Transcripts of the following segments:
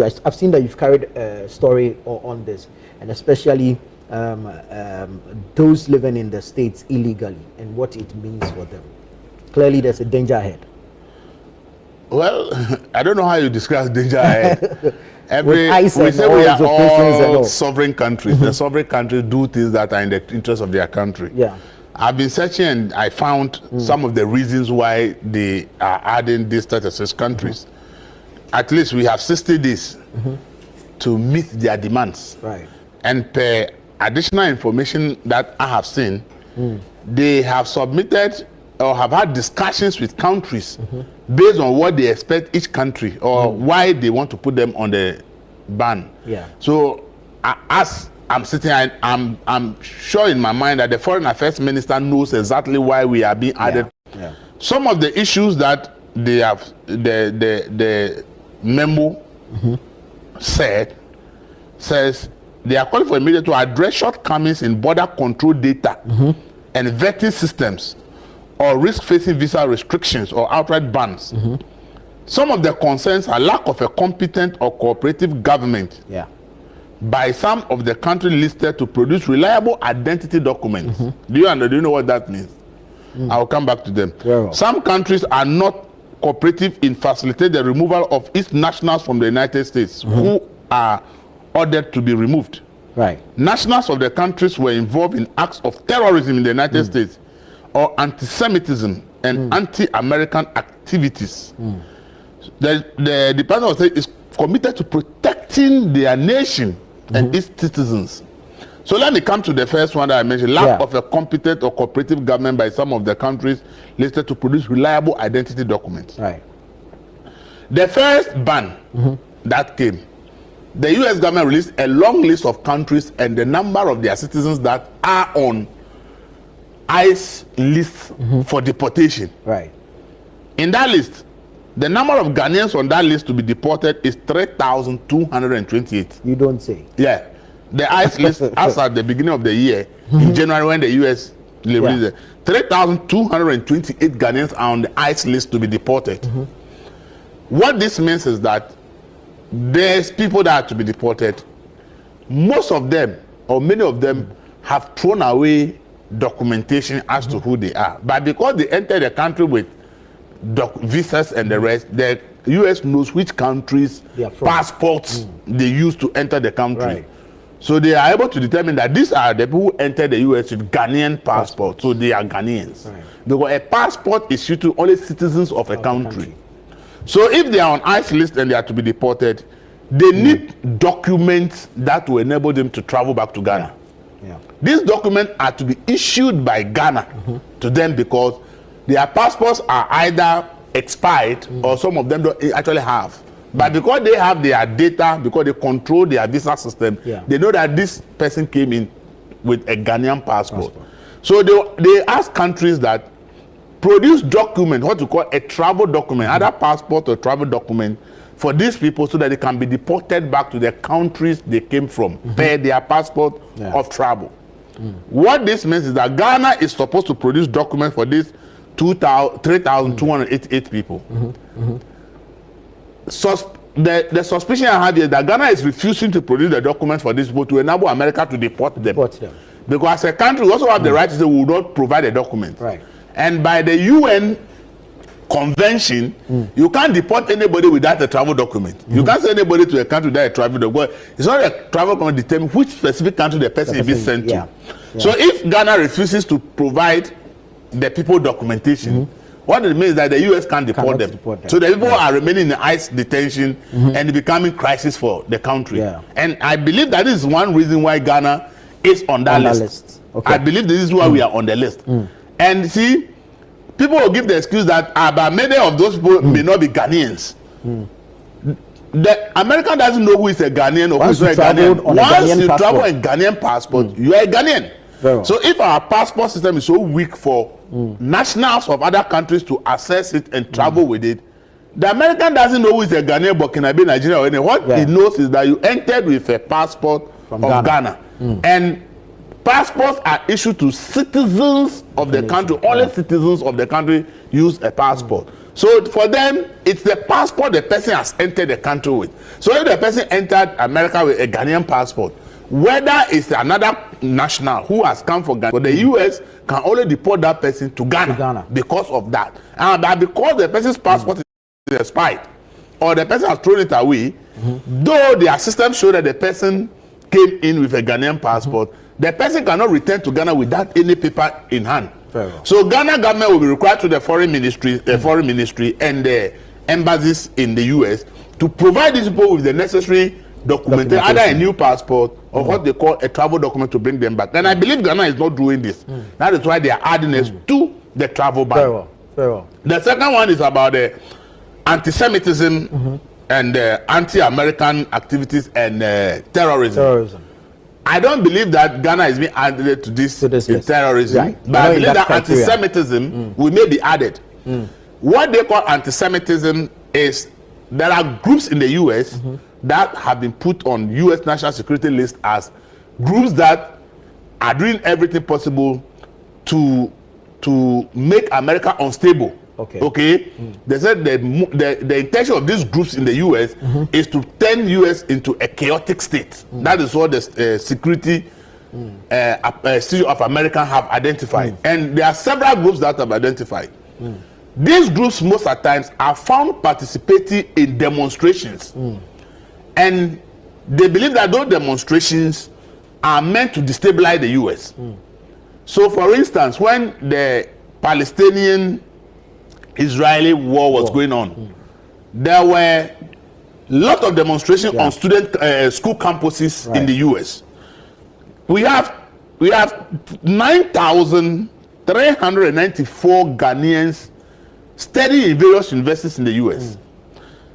I've seen that you've carried a story on this, and especially those living in the States illegally and what it means for them. Clearly, there's a danger ahead. Well, I don't know how you describe danger ahead. We say we are all sovereign countries. The sovereign countries do things that are in the interest of their country. Yeah. I've been searching and I found some of the reasons why they are adding these 36 countries. At least we have 60 days to meet their demands. Right. And per additional information that I have seen, they have submitted or have had discussions with countries based on what they expect each country or why they want to put them on the ban. Yeah. So as I'm sitting, I'm sure in my mind that the Foreign Affairs Minister knows exactly why we are being added. Yeah. Some of the issues that they have, the memo says they are calling for immediate to address shortcomings in border control data and vetting systems, or risk-facing visa restrictions or outright bans. Some of the concerns are lack of a competent or cooperative government by some of the countries listed to produce reliable identity documents. Do you know what that means? I'll come back to them. Well. Some countries are not cooperative in facilitating the removal of its nationals from the United States who are ordered to be removed. Right. Nationals of the countries were involved in acts of terrorism in the United States or anti-Semitism and anti-American activities. The Department of State is committed to protecting their nation and its citizens. So let me come to the first one that I mentioned, lack of a competent or cooperative government by some of the countries listed to produce reliable identity documents. Right. The first ban that came, the US government released a long list of countries and the number of their citizens that are on ICE list for deportation. Right. In that list, the number of Ghanaians on that list to be deported is 3,228. You don't say. Yeah. The ICE list, as at the beginning of the year, in January when the US released it, 3,228 Ghanaians are on the ICE list to be deported. What this means is that there's people that are to be deported. Most of them, or many of them, have thrown away documentation as to who they are. But because they entered the country with visas and the rest, the US knows which countries' passports they use to enter the country. Right. So they are able to determine that these are the people who enter the US with Ghanaian passport. So they are Ghanaians. Right. Because a passport is issued to only citizens of a country. So if they are on ICE list and they are to be deported, they need documents that will enable them to travel back to Ghana. These documents are to be issued by Ghana to them because their passports are either expired or some of them don't actually have. But because they have their data, because they control their visa system, they know that this person came in with a Ghanaian passport. So they ask countries that produce document, what you call a travel document, either passport or travel document, for these people so that they can be deported back to the countries they came from, per their passport of travel. What this means is that Ghana is supposed to produce documents for these 3,288 people. The suspicion I have is that Ghana is refusing to produce the documents for these people to enable America to deport them. Because as a country, we also have the right to say we will not provide a document. Right. And by the UN convention, you can't deport anybody without a travel document. You can't send anybody to a country without a travel document. It's not a travel document determine which specific country the person is being sent to. So if Ghana refuses to provide the people documentation, what it means is that the US can't deport them. So the people are remaining in ICE detention and becoming crisis for the country. And I believe that is one reason why Ghana is on that list. I believe this is why we are on the list. And see, people will give the excuse that but many of those people may not be Ghanaians. The American doesn't know who is a Ghanaian or who is not a Ghanaian. Once you travel a Ghanaian passport, you are a Ghanaian. So if our passport system is so weak for nationals of other countries to access it and travel with it, the American doesn't know who is a Ghanaian, Burkina, Nigeria, or anything. What he knows is that you entered with a passport of Ghana. And passports are issued to citizens of the country. Only citizens of the country use a passport. So for them, it's the passport the person has entered the country with. So if the person entered America with a Ghanaian passport, whether it's another national who has come for Ghana, but the US can only deport that person to Ghana, because of that. And because the person's passport is expired, or the person has thrown it away, though their system show that the person came in with a Ghanaian passport, the person cannot return to Ghana without any paper in hand. Well. So Ghana government will be required to the foreign ministry, and the embassies in the US to provide these people with the necessary documentation, either a new passport or what they call a travel document to bring them back. And I believe Ghana is not doing this. That is why they are adding this to the travel ban. Very well. Very well. The second one is about the anti-Semitism and anti-American activities and terrorism. I don't believe that Ghana is being added to this terrorism, right. but I believe that anti-Semitism will may be added. What they call anti-Semitism is there are groups in the US that have been put on US national security list as groups that are doing everything possible to make America unstable. Okay. They said the intention of these groups in the US is to turn US into a chaotic state. That is what the security Institute of America have identified. And there are several groups that have identified. These groups most of the times are found participating in demonstrations. And they believe that those demonstrations are meant to destabilize the US. So for instance, when the Palestinian-Israeli war was going on, there were a lot of demonstrations on student school campuses in the US. We have 9,394 Ghanaians studying in various universities in the US.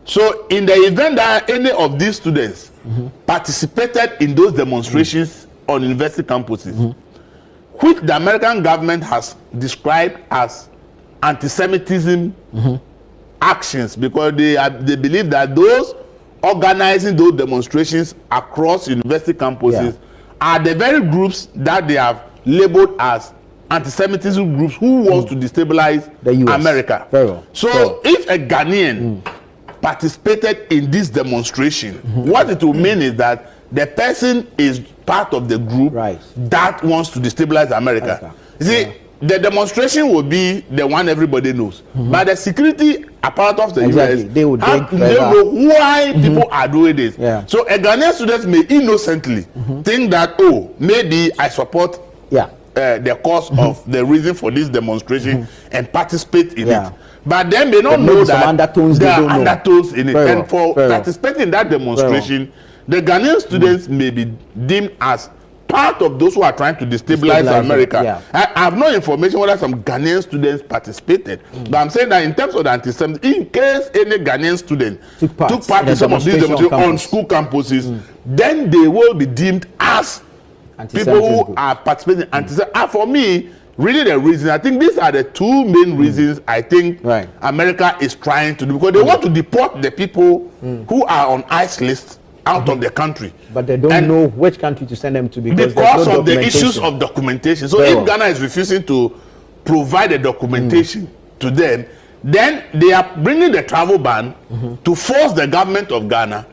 So in the event that any of these students participated in those demonstrations on university campuses, which the American government has described as anti-Semitism actions, because they believe that those organizing those demonstrations across university campuses are the very groups that they have labeled as anti-Semitism groups who wants to destabilize the US. America. So if a Ghanaian participated in this demonstration, what it will mean is that the person is part of the group that wants to destabilize America. You see, the demonstration will be the one everybody knows, but the security apparatus of the US, they know why people are doing this. So a Ghanaian student may innocently think that, oh, maybe I support the cause of the reason for this demonstration and participate in it. But then they don't know that there are undertones in it. And for participating in that demonstration, the Ghanaian students may be deemed as part of those who are trying to destabilize America. I have no information whether some Ghanaian students participated, but I'm saying that in terms of the anti-Semitism, in case any Ghanaian student took part in some of these demonstrations on school campuses, then they will be deemed as people who are participating in anti-Semitism. For me, really the reason, I think these are the two main reasons I think America is trying to do, because they want to deport the people who are on ICE lists out of the country, but they don't know which country to send them to because of the issues of documentation. So if Ghana is refusing to provide the documentation to them, then they are bringing the travel ban to force the government of Ghana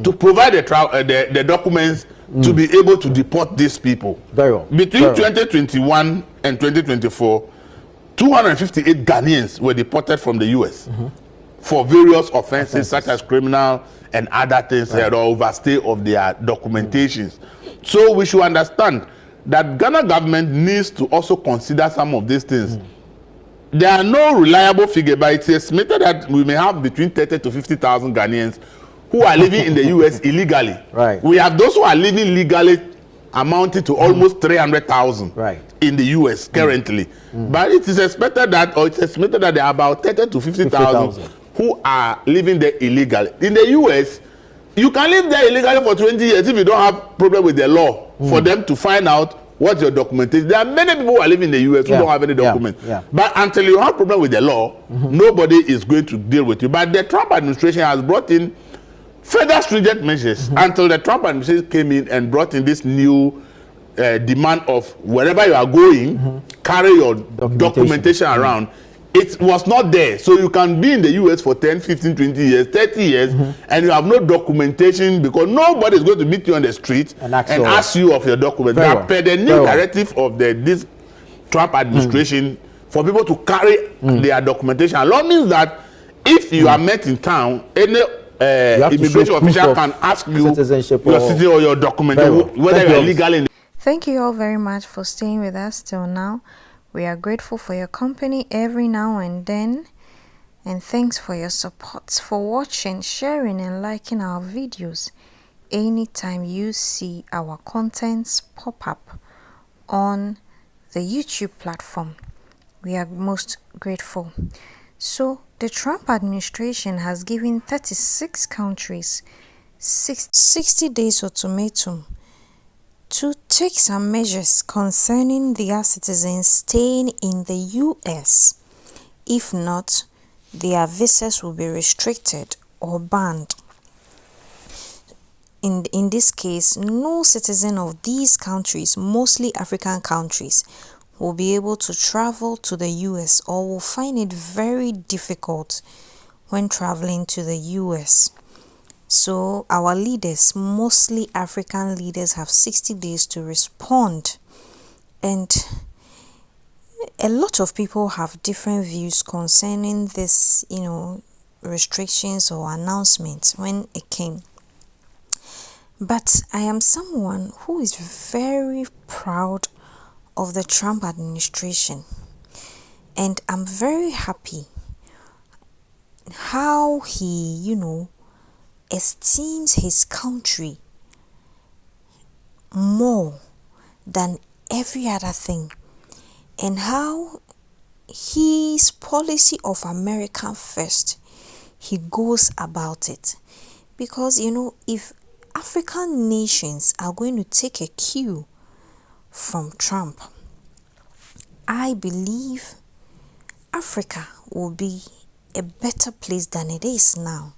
to provide the documents to be able to deport these people. Between 2021 and 2024, 258 Ghanaians were deported from the US for various offenses such as criminal and other things, or overstay of their documentations. So we should understand that Ghana government needs to also consider some of these things. There are no reliable figures, but it's estimated that we may have between 30 to 50,000 Ghanaians who are living in the US illegally. We have those who are living legally amounting to almost 300,000 in the US currently. But it is expected that, or it's estimated that there are about 30 to 50,000 who are living there illegally. In the US, you can live there illegally for 20 years if you don't have problem with the law for them to find out what's your documentation. There are many people who are living in the US who don't have any document. But until you have problem with the law, nobody is going to deal with you. But the Trump administration has brought in further stringent measures until the Trump administration came in and brought in this new demand of wherever you are going, carry your documentation around. it was not there. So you can be in the US for 10, 15, 20 years, 30 years, and you have no documentation because nobody is going to meet you on the street and ask you of your document. That per the new directive of this Trump administration, for people to carry their documentation. Law means that if you are met in town, any immigration official can ask you your citizen or your document, whether you are legally. Thank you all very much for staying with us till now. We are grateful for your company every now and then. And thanks for your support, for watching, sharing and liking our videos. Anytime you see our contents pop up on the YouTube platform, we are most grateful. So the Trump administration has given 36 countries 60 days ultimatum to take some measures concerning their citizens staying in the US. If not, their visas will be restricted or banned. In this case, no citizen of these countries, mostly African countries, will be able to travel to the US or will find it very difficult when traveling to the US. So our leaders, mostly African leaders, have 60 days to respond. And a lot of people have different views concerning this, restrictions or announcements when it came. But I am someone who is very proud of the Trump administration. And I'm very happy how he, esteems his country more than every other thing, and how his policy of America first, he goes about it. Because if African nations are going to take a cue from Trump, I believe Africa will be a better place than it is now.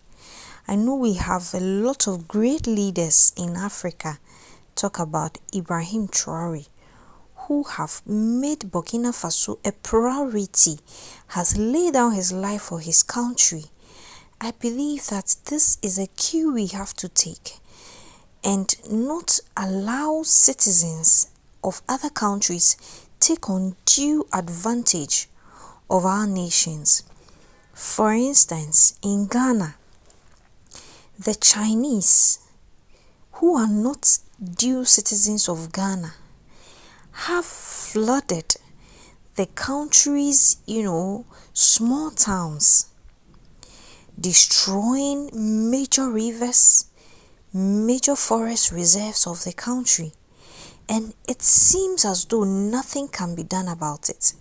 I know we have a lot of great leaders in Africa. Talk about Ibrahim Traore, who have made Burkina Faso a priority, has laid down his life for his country. I believe that this is a cue we have to take and not allow citizens of other countries take undue advantage of our nations. For instance, in Ghana, the Chinese, who are not due citizens of Ghana, have flooded the country's, small towns, destroying major rivers, major forest reserves of the country. And it seems as though nothing can be done about it.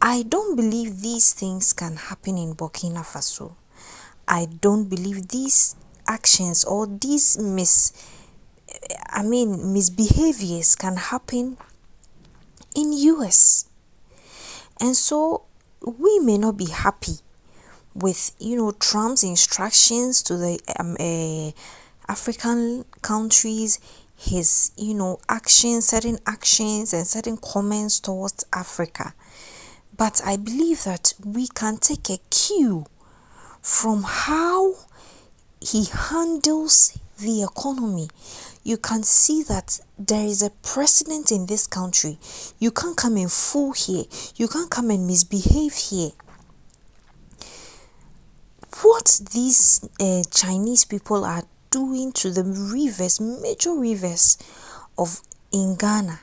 I don't believe these things can happen in Burkina Faso. I don't believe these actions or these misbehaviors can happen in US. And so we may not be happy with Trump's instructions to the African countries, his certain actions and certain comments towards Africa. But I believe that we can take a cue from how he handles the economy. You can see that there is a precedent in this country. You can't come and fool here. You can't come and misbehave here. What these Chinese people are doing to the rivers, major rivers in Ghana,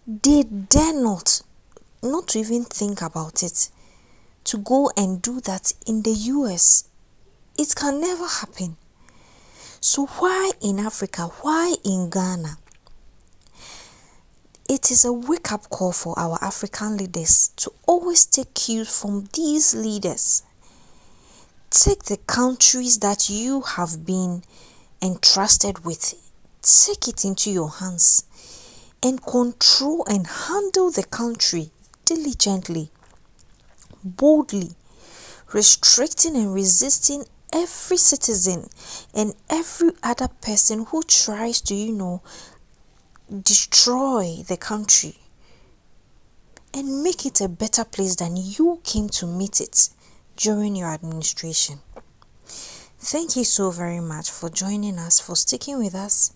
they dare not to even think about it. To go and do that in the US, it can never happen. So why in Africa? Why in Ghana? It is a wake-up call for our African leaders to always take cues from these leaders. Take the countries that you have been entrusted with, take it into your hands and control and handle the country diligently, boldly, restricting and resisting every citizen and every other person who tries to, destroy the country. and make it a better place than you came to meet it during your administration. Thank you so very much for joining us, for sticking with us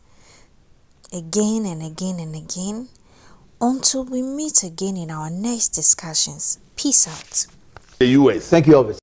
again and again and again until we meet again in our next discussions. Peace out. The US. Thank you, Elvis.